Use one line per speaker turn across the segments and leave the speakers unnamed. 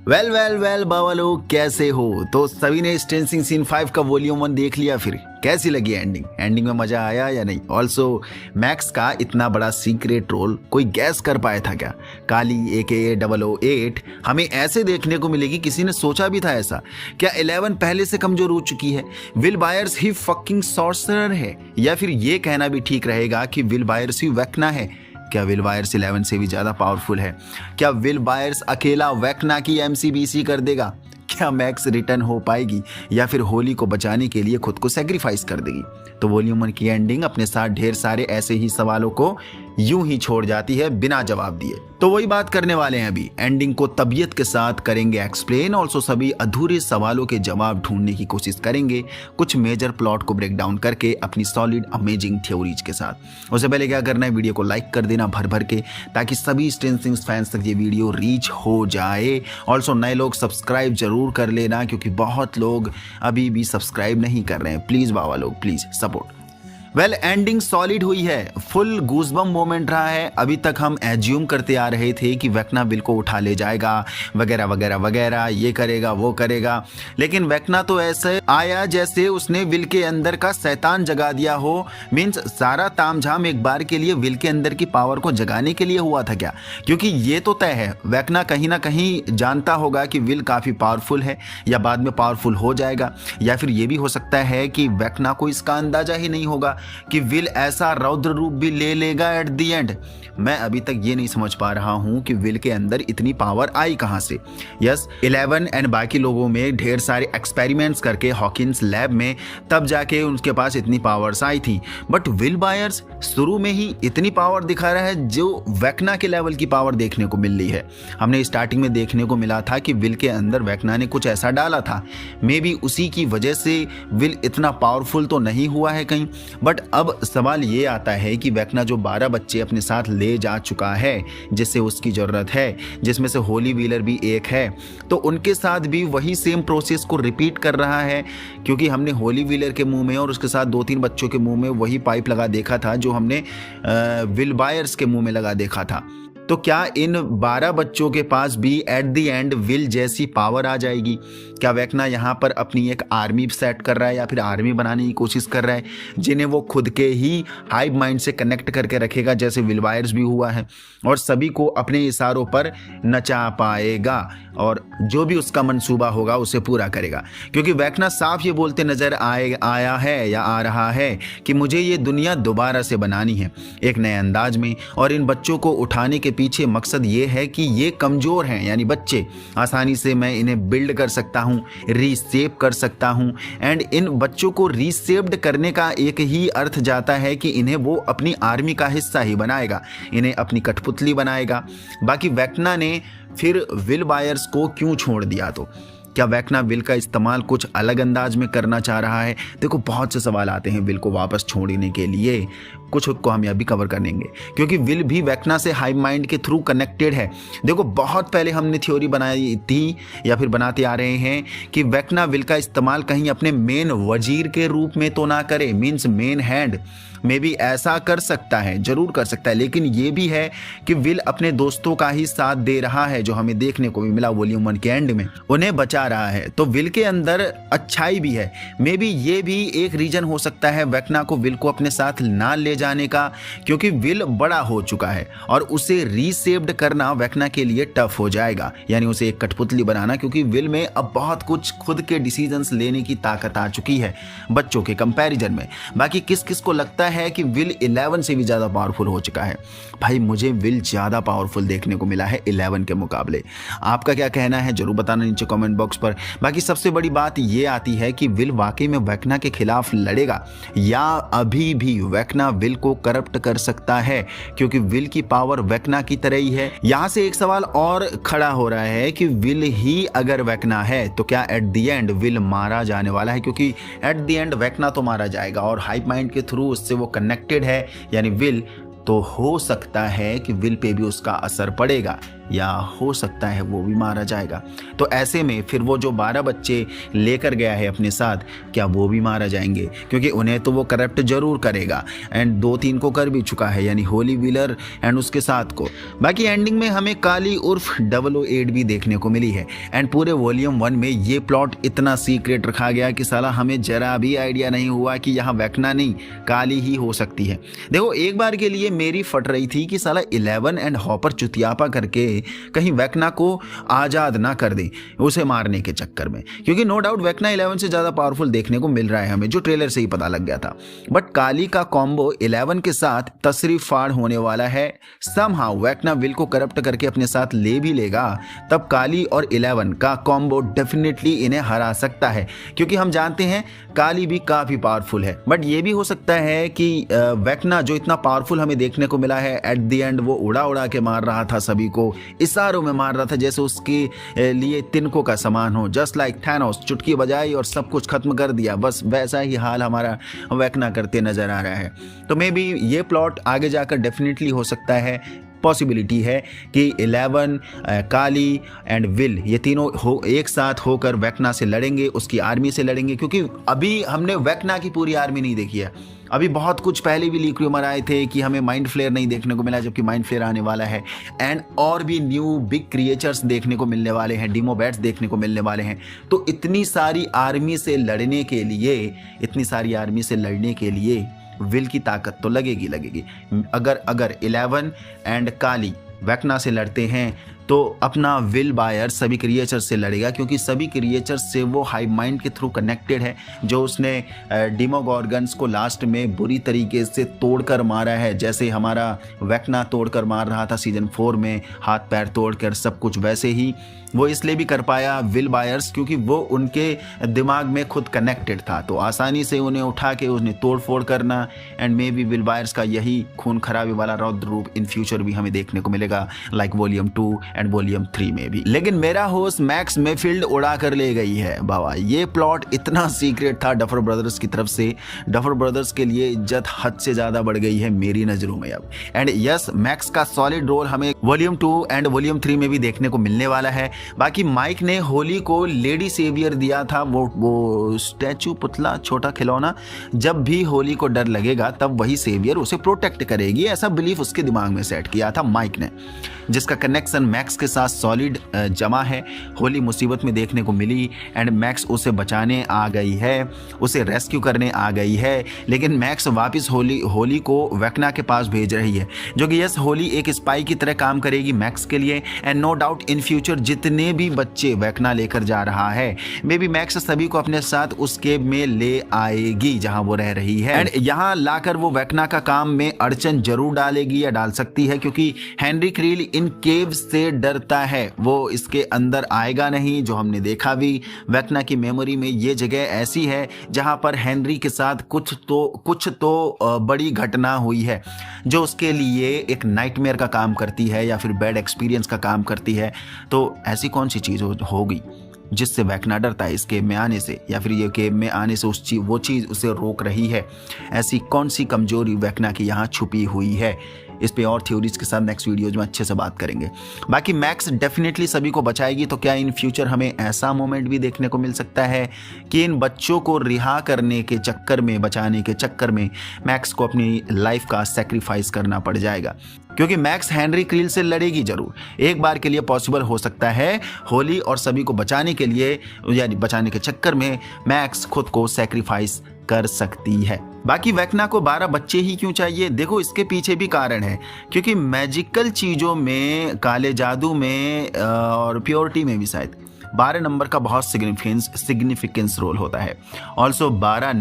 Well well well बाबा लोग कैसे हो। तो सभी ने स्ट्रेंजिंग सीन 5 का वॉल्यूम 1 देख लिया, फिर कैसी लगी एंडिंग में मजा आया या नहीं। ऑल्सो मैक्स का इतना बड़ा सीक्रेट रोल कोई गैस कर पाया था क्या? काली AKA 008 हमें ऐसे देखने को मिलेगी, किसी ने सोचा भी था ऐसा? क्या 11 पहले से कमजोर हो चुकी है? Will buyers he fucking sorcerer है, या फिर ये कहना भी ठीक रहेगा कि विल बायर्स ही वेक्ना है? क्या विल बायर्स 11 से भी ज्यादा पावरफुल है? क्या विल बायर्स अकेला वेक्ना की MCBC कर देगा? क्या मैक्स रिटर्न हो पाएगी, या फिर होली को बचाने के लिए खुद को सेक्रीफाइस कर देगी? तो वॉल्यूम 1 की एंडिंग अपने साथ ढेर सारे ऐसे ही सवालों को यूं ही छोड़ जाती है बिना जवाब दिए। तो वही बात करने वाले हैं अभी। एंडिंग को तबीयत के साथ करेंगे एक्सप्लेन, ऑल्सो सभी अधूरे सवालों के जवाब ढूंढने की कोशिश करेंगे, कुछ मेजर प्लॉट को ब्रेक डाउन करके अपनी सॉलिड अमेजिंग थ्योरीज के साथ। उससे पहले क्या करना है, वीडियो को लाइक कर देना भर भर के, ताकि सभी स्ट्रेंजिंग फैंस तक ये वीडियो रीच हो जाए। ऑल्सो नए लोग सब्सक्राइब जरूर कर लेना, क्योंकि बहुत लोग अभी भी सब्सक्राइब नहीं कर रहे हैं। प्लीज बाबा लोग please support. Well ending solid हुई है, फुल गूजबम मोमेंट रहा है। अभी तक हम एज्यूम करते आ रहे थे कि वेक्ना विल को उठा ले जाएगा वगैरह वगैरह वगैरह, ये करेगा वो करेगा, लेकिन वेक्ना तो ऐसे आया जैसे उसने विल के अंदर का शैतान जगा दिया हो। मीन्स सारा तामझाम एक बार के लिए विल के अंदर की पावर को जगाने के लिए हुआ था क्या? क्योंकि ये तो तय है, वेक्ना कहीं ना कहीं जानता होगा कि विल काफी पावरफुल है या बाद में पावरफुल हो जाएगा, या फिर ये भी हो सकता है कि वेक्ना को इसका अंदाजा ही नहीं होगा कि विल ऐसा रौद्र रूप भी ले लेगा एट द एंड। मैं अभी तक ये नहीं समझ पा रहा हूं कि विल के अंदर इतनी पावर आई कहां से। यस 11 एंड बाकी लोगों में ढेर सारे एक्सपेरिमेंट्स करके हॉकिंस लैब में, तब जाके उनके पास इतनी पावर्स आई थी। बट विल बायर्स शुरू में ही इतनी पावर दिखा रहा है जो वेक्ना के लेवल की पावर देखने को मिल रही है। हमने स्टार्टिंग में देखने को मिला था कि विल के अंदर वेक्ना ने कुछ ऐसा डाला था, मे बी उसी की वजह से विल इतना पावरफुल तो नहीं हुआ है कहीं। बट अब सवाल ये आता है कि वेक्ना जो 12 बच्चे अपने साथ ले जा चुका है, जिससे उसकी जरूरत है, जिसमें से होली व्हीलर भी एक है, तो उनके साथ भी वही सेम प्रोसेस को रिपीट कर रहा है। क्योंकि हमने होली व्हीलर के मुंह में और उसके साथ 2-3 बच्चों के मुंह में वही पाइप लगा देखा था जो हमने विल बायर्स के मुंह में लगा देखा था। तो क्या इन 12 बच्चों के पास भी एट द एंड विल जैसी पावर आ जाएगी? क्या वेक्ना यहाँ पर अपनी एक आर्मी सेट कर रहा है, या फिर आर्मी बनाने की कोशिश कर रहा है, जिन्हें वो खुद के ही हाइव माइंड से कनेक्ट करके रखेगा, जैसे विल बायर्स भी हुआ है, और सभी को अपने इशारों पर नचा पाएगा और जो भी उसका मंसूबा होगा उसे पूरा करेगा? क्योंकि वेक्ना साफ ये बोलते नजर आया है या आ रहा है कि मुझे ये दुनिया दोबारा से बनानी है एक नए अंदाज में, और इन बच्चों को उठाने के पीछे मकसद ये है कि ये कमजोर हैं, यानी बच्चे, आसानी से मैं इन्हें बिल्ड कर सकता हूं, रीसेप कर सकता हूं। एंड इन बच्चों को रीसेप्ड करने का एक ही अर्थ जाता है कि इन्हें वो अपनी आर्मी का हिस्सा ही बनाएगा, इन्हें अपनी कठपुतली बनाएगा। बाकी वेक्ना ने फिर विल बायर्स को क्यों छोड़ दिया? तो क्या वेक्ना विल का इस्तेमाल कुछ अलग अंदाज में करना चाह रहा है? देखो बहुत से सवाल आते हैं विल को वापस छोड़ने के लिए, कुछ को हम अभी कवर कर लेंगे, क्योंकि विल भी वेक्ना से हाइव माइंड के थ्रू कनेक्टेड है। देखो बहुत पहले हमने थ्योरी बनाई थी या फिर बनाते आ रहे हैं कि वेक्ना विल का इस्तेमाल कहीं अपने मेन वजीर के रूप में तो ना करे, मीन्स मेन हैंड में भी ऐसा कर सकता है, जरूर कर सकता है, लेकिन ये भी है कि विल अपने दोस्तों का ही साथ दे रहा है, जो हमें देखने को भी मिला वॉल्यूम 1 के एंड में, उन्हें बचा रहा है। तो विल के अंदर अच्छाई भी है। मे बी ये भी एक रीजन हो सकता है वेक्ना को विल को अपने साथ ना ले जाने का, क्योंकि विल बड़ा हो चुका है और उसे रीसेप्ड करना वेक्ना के लिए टफ हो जाएगा, यानी उसे एक कठपुतली बनाना, क्योंकि विल में अब बहुत कुछ खुद के डिसीजंस लेने की ताकत आ चुकी है बच्चों के कंपैरिजन में। बाकी किस किस को लगता है कि विल 11 से भी ज्यादा पावरफुल हो चुका है? भाई मुझे विल ज्यादा पावरफुल देखने को मिला है 11 के मुकाबले। आपका क्या कहना है जरूर बताना नीचे कमेंट बॉक्स पर। बाकी सबसे बड़ी बात ये आती है कि विल वाकई में वेक्ना के खिलाफ लड़ेगा, या अभी भी वेक्ना विल को करप्ट कर सकता है, क्योंकि विल की पावर वेक्ना की तरह ही है। यहां से एक सवाल और खड़ा हो रहा है कि विल ही अगर वेक्ना है तो क्या एट द एंड विल मारा जाने वाला है? क्योंकि एट द एंड वेक्ना तो मारा जाएगा और हाइव माइंड के थ्रू उससे वो कनेक्टेड है, यानी विल तो हो सकता है कि विल पे भी उसका असर पड़ेगा, या हो सकता है वो भी मारा जाएगा। तो ऐसे में फिर वो जो 12 बच्चे लेकर गया है अपने साथ, क्या वो भी मारा जाएंगे? क्योंकि उन्हें तो वो करप्ट जरूर करेगा, एंड 2-3 को कर भी चुका है, यानी होली, व्हीलर एंड उसके साथ को। बाकी एंडिंग में हमें काली उर्फ 008 भी देखने को मिली है, एंड पूरे वॉल्यूम 1 में ये प्लॉट इतना सीक्रेट रखा गया कि साला हमें जरा भी आइडिया नहीं हुआ कि यहाँ वेक्ना नहीं काली ही हो सकती है। देखो, एक बार के लिए मेरी फट रही थी कि साला 11 एंड हॉपर चुतियापा करके कहीं वेक्ना को आजाद ना कर दे उसे मारने के चक्कर में, क्योंकि नो डाउट वेक्ना 11 से ज्यादा पावरफुल देखने को मिल रहा है हमें, जो ट्रेलर से ही पता लग गया था। बट काली का कॉम्बो 11 के साथ तशरीफ फाड़ होने वाला है। समहाउ वेक्ना विल को करप्ट करके अपने साथ ले भी लेगा, तब काली और 11 का कॉम्बो डेफिनेटली इन्हें हरा सकता है, क्योंकि हम जानते हैं काली भी काफी पावरफुल है। बट ये भी हो सकता है कि वेक्ना जो इतना पावरफुल हमें देखने को मिला है, एट द एंड वो उड़ा उड़ा के मार रहा था सभी को, इशारों में मार रहा था जैसे उसके लिए तिनकों का समान हो, जस्ट लाइक थैनोस, चुटकी बजाई और सब कुछ खत्म कर दिया। बस वैसा ही हाल हमारा वेक्ना करते नजर आ रहा है। तो मे बी ये प्लॉट आगे जाकर डेफिनेटली हो सकता है, पॉसिबिलिटी है कि 11, काली एंड विल ये तीनों एक साथ होकर वेक्ना से लड़ेंगे, उसकी आर्मी से लड़ेंगे। क्योंकि अभी हमने वेक्ना की पूरी आर्मी नहीं देखी है। अभी बहुत कुछ पहले भी लीक रूमर आए थे कि हमें माइंड फ्लेयर नहीं देखने को मिला, जबकि माइंड फ्लेयर आने वाला है, एंड और भी न्यू बिग क्रिएचर्स देखने को मिलने वाले हैं, डीमो बैट्स देखने को मिलने वाले हैं। तो इतनी सारी आर्मी से लड़ने के लिए विल की ताकत तो लगेगी। अगर 11 एंड काली वेक्ना से लड़ते हैं तो अपना विल बायर सभी क्रिएचर से लड़ेगा, क्योंकि सभी क्रिएचर से वो हाई माइंड के थ्रू कनेक्टेड है, जो उसने डिमोगॉर्गन्स को लास्ट में बुरी तरीके से तोड़कर मारा है, जैसे हमारा वेक्ना तोड़कर मार रहा था सीजन 4 में, हाथ पैर तोड़कर सब कुछ, वैसे ही वो इसलिए भी कर पाया विल बायर्स क्योंकि वो उनके दिमाग में खुद कनेक्टेड था। तो आसानी से उन्हें उठा के उन्हें तोड़ फोड़ करना, and may be will buyers का यही खून खराबे वाला रौद्र रूप इन फ्यूचर भी हमें देखने को मिलेगा, लाइक वॉल्यूम 2 एंड वॉल्यूम 3 में भी। लेकिन मेरा होस्ट मैक्स मेफील्ड उड़ा कर ले गई है बाबा। ये प्लॉट इतना सीक्रेट था डफर ब्रदर्स की तरफ से, डफर ब्रदर्स के लिए इज्जत हद से ज्यादा बढ़ गई है मेरी नजरों में अब। एंड यस, मैक्स का सॉलिड रोल हमें वॉल्यूम 2 एंड वॉल्यूम 3 में भी देखने को मिलने वाला है। बाकी माइक ने होली को लेडी सेवियर दिया था, वो स्टैचू, पुतला, छोटा खिलौना। जब भी होली को डर लगेगा तब वही सेवियर उसे प्रोटेक्ट करेगी, ऐसा बिलीफ उसके दिमाग में सेट किया था माइक ने, जिसका कनेक्शन मैक्स के साथ सॉलिड जमा है। होली मुसीबत में देखने को मिली एंड मैक्स उसे बचाने आ गई है, उसे रेस्क्यू करने आ गई है, लेकिन मैक्स वापस होली को वेक्ना के पास भेज रही है, जो कि यस, होली एक स्पाई की तरह काम करेगी मैक्स के लिए। And no doubt in future जितने भी बच्चे वेक्ना लेकर जा रहा है, मे बी मैक्स सभी को अपने साथ उस केव में ले आएगी जहां वो रह रही है, एंड यहां लाकर वो वेक्ना का काम में अड़चन जरूर डालेगी या डाल सकती है, क्योंकि हेनरी क्रील इन केव से डरता है, वो इसके अंदर आएगा नहीं। जो हमने देखा भी, वेक्ना की मेमोरी में ये जगह ऐसी है जहां पर हेनरी के साथ कुछ तो बड़ी घटना हुई है, जो उसके लिए एक नाइटमेयर का काम करती है या फिर बैड एक्सपीरियंस का काम करती है। तो ऐसी कौन सी चीज होगी जिससे वेक्ना डरता है इस केव में आने से, या फिर ये केव में आने से वो चीज उसे रोक रही है? ऐसी कौन सी कमजोरी वेक्ना की यहाँ छुपी हुई है? इस पे और थ्योरीज के साथ नेक्स्ट वीडियोज में अच्छे से बात करेंगे। बाकी मैक्स डेफिनेटली सभी को बचाएगी, तो क्या इन फ्यूचर हमें ऐसा मोमेंट भी देखने को मिल सकता है कि इन बच्चों को रिहा करने के चक्कर में, बचाने के चक्कर में मैक्स को अपनी लाइफ का सेक्रीफाइस करना पड़ जाएगा? क्योंकि मैक्स हेनरी क्रील से लड़ेगी जरूर, एक बार के लिए पॉसिबल हो सकता है होली और सभी को बचाने के लिए, यानी बचाने के चक्कर में मैक्स खुद को सेक्रीफाइस कर सकती है। बाकी वेक्ना को 12 बच्चे ही क्यों चाहिए? देखो, इसके पीछे भी कारण है, क्योंकि मैजिकल चीजों में, काले जादू में और प्योरिटी में भी शायद 12 नंबर का बहुत सिग्निफिकेंस रोल होता है। ऑल्सो 12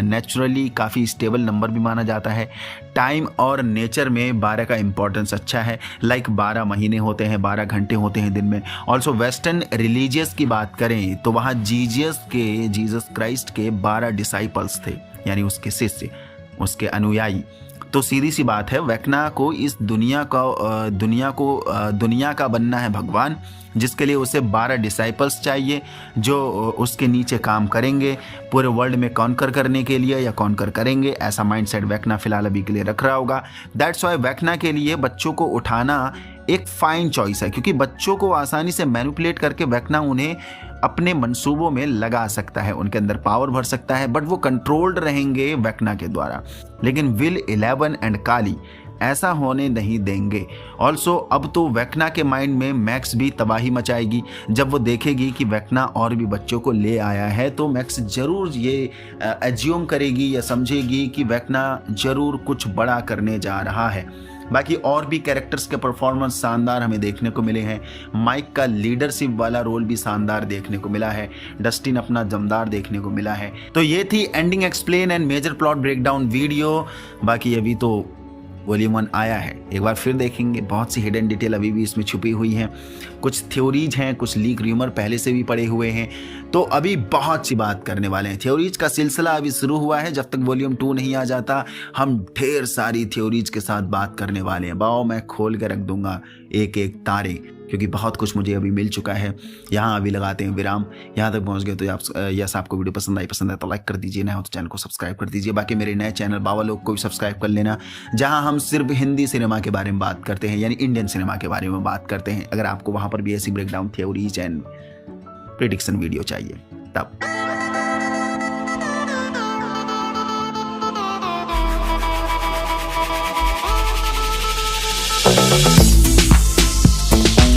नेचुरली काफ़ी स्टेबल नंबर भी माना जाता है। टाइम और नेचर में 12 का इंपॉर्टेंस अच्छा है, लाइक 12 महीने होते हैं, 12 घंटे होते हैं दिन में। ऑल्सो वेस्टर्न रिलीजियस की बात करें तो वहाँ जीसस क्राइस्ट के 12 डिसाइपल्स थे, यानी उसके शिष्य, उसके अनुयायी। तो सीधी सी बात है, वेकना को इस दुनिया का बनना है भगवान, जिसके लिए उसे 12 डिसाइपल्स चाहिए जो उसके नीचे काम करेंगे पूरे वर्ल्ड में कॉन्कर करने के लिए, या कॉन्कर करेंगे, ऐसा माइंडसेट वेकना फिलहाल अभी के लिए रख रहा होगा। दैट्स वाई वेकना के लिए बच्चों को उठाना एक फाइन चॉइस है, क्योंकि बच्चों को आसानी से मैनिपुलेट करके वेकना उन्हें अपने मंसूबों में लगा सकता है, उनके अंदर पावर भर सकता है, बट वो कंट्रोल्ड रहेंगे वेकना के द्वारा। लेकिन विल 11 एंड काली ऐसा होने नहीं देंगे। ऑल्सो अब तो वेकना के माइंड में मैक्स भी तबाही मचाएगी। जब वो देखेगी कि वेकना और भी बच्चों को ले आया है, तो मैक्स जरूर ये एज्यूम करेगी या समझेगी कि वेकना जरूर कुछ बड़ा करने जा रहा है। बाकी और भी कैरेक्टर्स के परफॉर्मेंस शानदार हमें देखने को मिले हैं। माइक का लीडरशिप वाला रोल भी शानदार देखने को मिला है। डस्टिन अपना दमदार देखने को मिला है। तो ये थी ending explain and major plot breakdown video. बाकी अभी तो वॉल्यूम 1 आया है, एक बार फिर देखेंगे। बहुत सी हिडन डिटेल अभी भी इसमें छुपी हुई हैं, कुछ थ्योरीज हैं, कुछ लीक रूमर पहले से भी पड़े हुए हैं। तो अभी बहुत सी बात करने वाले हैं। थ्योरीज का सिलसिला अभी शुरू हुआ है। जब तक वॉल्यूम 2 नहीं आ जाता, हम ढेर सारी थ्योरीज के साथ बात करने वाले हैं। बाओ मैं खोल के रख दूंगा एक एक तारे, क्योंकि बहुत कुछ मुझे अभी मिल चुका है। यहाँ अभी लगाते हैं विराम। यहाँ तक पहुँच गए तो यस, आपको वीडियो पसंद है तो लाइक कर दीजिए, नया हो तो चैनल को सब्सक्राइब कर दीजिए। बाकी मेरे नए चैनल बाबा लोग को भी सब्सक्राइब कर लेना, जहाँ हम सिर्फ हिंदी सिनेमा के बारे में बात करते हैं, यानी इंडियन सिनेमा के बारे में बात करते हैं। अगर आपको वहाँ पर भी ऐसी breakdown theories and prediction video चाहिए तब